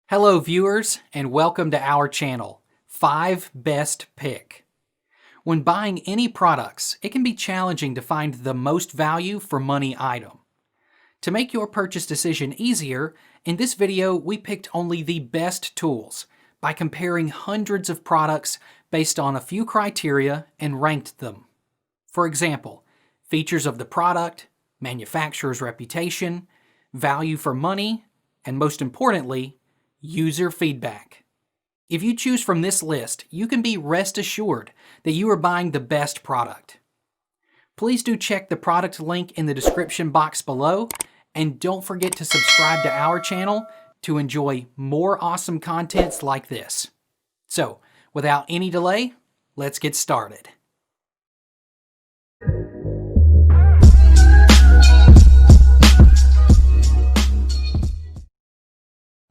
Hello viewers, and welcome to our channel, 5 Best Pick. When buying any products, it can be challenging to find the most value for money item. To make your purchase decision easier, in this video we picked only the best tools by comparing hundreds of products based on a few criteria and ranked them. For example, features of the product, manufacturer's reputation, value for money, and most importantly, user feedback. If you choose from this list, you can be rest assured that you are buying the best product. Please do check the product link in the description box below, and don't forget to subscribe to our channel to enjoy more awesome contents like this. So, without any delay, let's get started.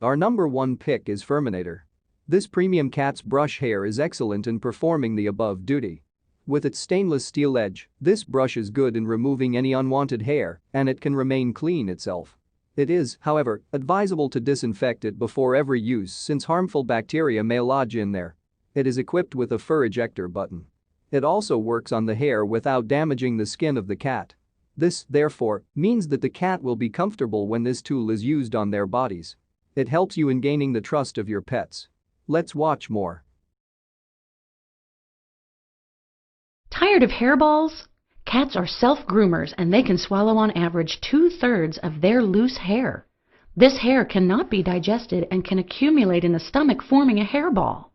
Our number 1 pick is Firminator. This premium cat's brush hair is excellent in performing the above duty. With its stainless steel edge, this brush is good in removing any unwanted hair, and it can remain clean itself. It is, however, advisable to disinfect it before every use since harmful bacteria may lodge in there. It is equipped with a fur ejector button. It also works on the hair without damaging the skin of the cat. This, therefore, means that the cat will be comfortable when this tool is used on their bodies. It helps you in gaining the trust of your pets. Let's watch more. Tired of hairballs? Cats are self-groomers and they can swallow on average 2/3 of their loose hair. This hair cannot be digested and can accumulate in the stomach, forming a hairball.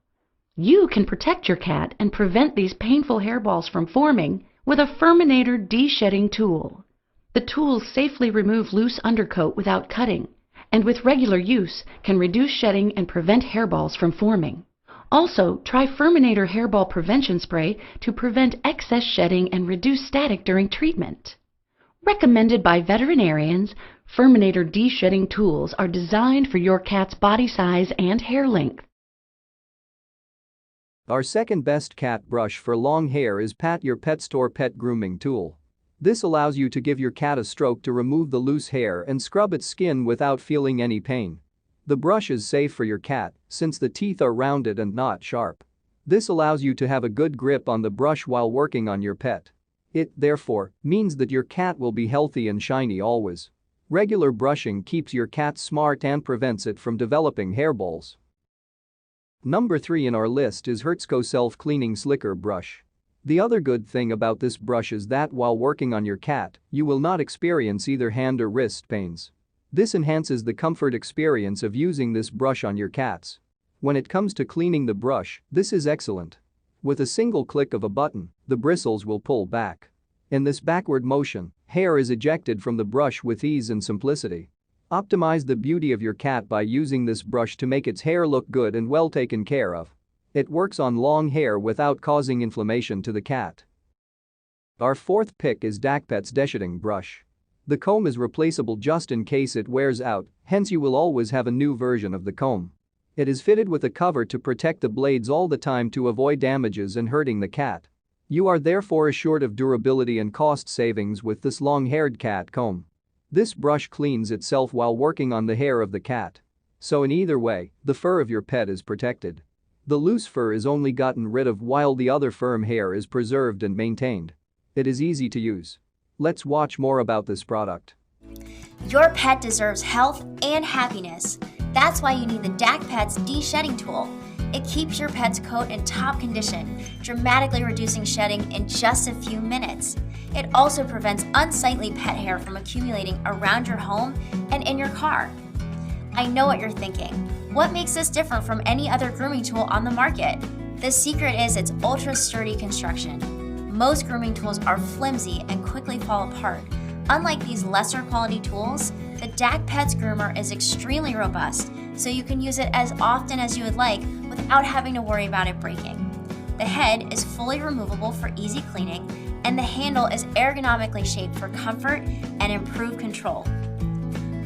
You can protect your cat and prevent these painful hairballs from forming with a FURminator Deshedding Tool. The tools safely remove loose undercoat without cutting, and with regular use can reduce shedding and prevent hairballs from forming. Also, try Firminator Hairball Prevention Spray to prevent excess shedding and reduce static during treatment. Recommended by veterinarians, Firminator Deshedding tools are designed for your cat's body size and hair length. Our second best cat brush for long hair is Pat Your Pet Store Pet Grooming Tool. This allows you to give your cat a stroke to remove the loose hair and scrub its skin without feeling any pain. The brush is safe for your cat since the teeth are rounded and not sharp. This allows you to have a good grip on the brush while working on your pet. It, therefore, means that your cat will be healthy and shiny always. Regular brushing keeps your cat smart and prevents it from developing hairballs. Number 3 in our list is Hertzko Self-Cleaning Slicker Brush. The other good thing about this brush is that while working on your cat, you will not experience either hand or wrist pains. This enhances the comfort experience of using this brush on your cats. When it comes to cleaning the brush, this is excellent. With a single click of a button, the bristles will pull back. In this backward motion, hair is ejected from the brush with ease and simplicity. Optimize the beauty of your cat by using this brush to make its hair look good and well taken care of. It works on long hair without causing inflammation to the cat. Our fourth pick is dakpats Deshedding Brush. The comb is replaceable just in case it wears out, hence you will always have a new version of the comb. It is fitted with a cover to protect the blades all the time to avoid damages and hurting the cat. You are therefore assured of durability and cost savings with this long-haired cat comb. This brush cleans itself while working on the hair of the cat. So in either way, the fur of your pet is protected. The loose fur is only gotten rid of while the other firm hair is preserved and maintained. It is easy to use. Let's watch more about this product. Your pet deserves health and happiness. That's why you need the dakpats Deshedding Tool. It keeps your pet's coat in top condition, dramatically reducing shedding in just a few minutes. It also prevents unsightly pet hair from accumulating around your home and in your car. I know what you're thinking. What makes this different from any other grooming tool on the market? The secret is its ultra-sturdy construction. Most grooming tools are flimsy and quickly fall apart. Unlike these lesser quality tools, the dakpats groomer is extremely robust, so you can use it as often as you would like without having to worry about it breaking. The head is fully removable for easy cleaning, and the handle is ergonomically shaped for comfort and improved control.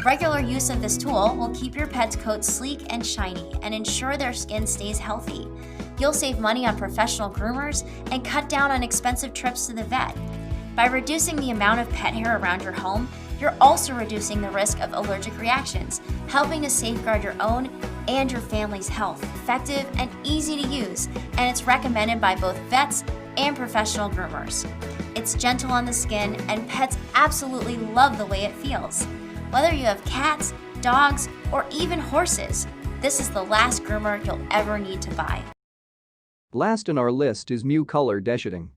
Regular use of this tool will keep your pet's coat sleek and shiny and ensure their skin stays healthy. You'll save money on professional groomers and cut down on expensive trips to the vet. By reducing the amount of pet hair around your home, you're also reducing the risk of allergic reactions, helping to safeguard your own and your family's health, effective and easy to use, and it's recommended by both vets and professional groomers. It's gentle on the skin, and pets absolutely love the way it feels. Whether you have cats, dogs, or even horses, this is the last groomer you'll ever need to buy. Last on our list is Mew Color Deshedding.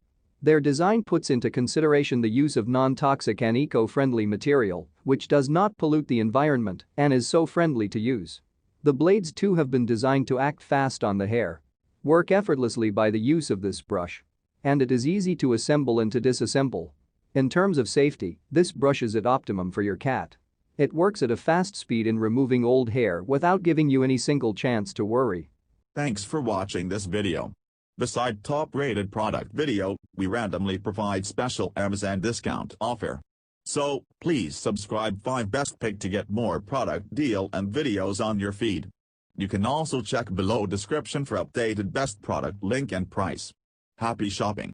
Their design puts into consideration the use of non-toxic and eco-friendly material, which does not pollute the environment and is so friendly to use. The blades too have been designed to act fast on the hair, work effortlessly by the use of this brush, and it is easy to assemble and to disassemble. In terms of safety, this brush is at optimum for your cat. It works at a fast speed in removing old hair without giving you any single chance to worry. Thanks for watching this video. Beside top-rated product video, we randomly provide special Amazon discount offer. So, please subscribe 5 Best Pick to get more product deal and videos on your feed. You can also check below description for updated best product link and price. Happy shopping!